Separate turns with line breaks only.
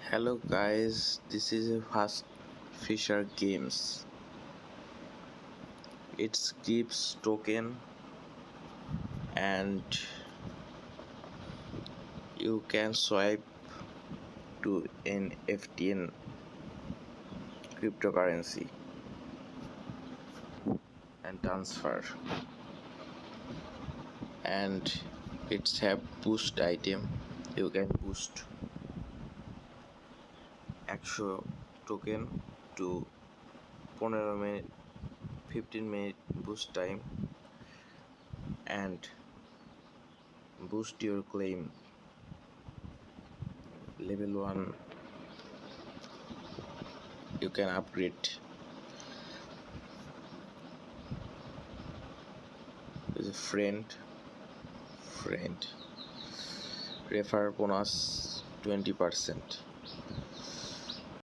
Hello guys, this is a Fast Fisher Games. It gives token and you can swipe to an FTN cryptocurrency and transfer. And it's have boost item. You can boost 100 token to 15 minute 15-minute boost time and boost your claim level 1. You can upgrade with a friend refer bonus 20%.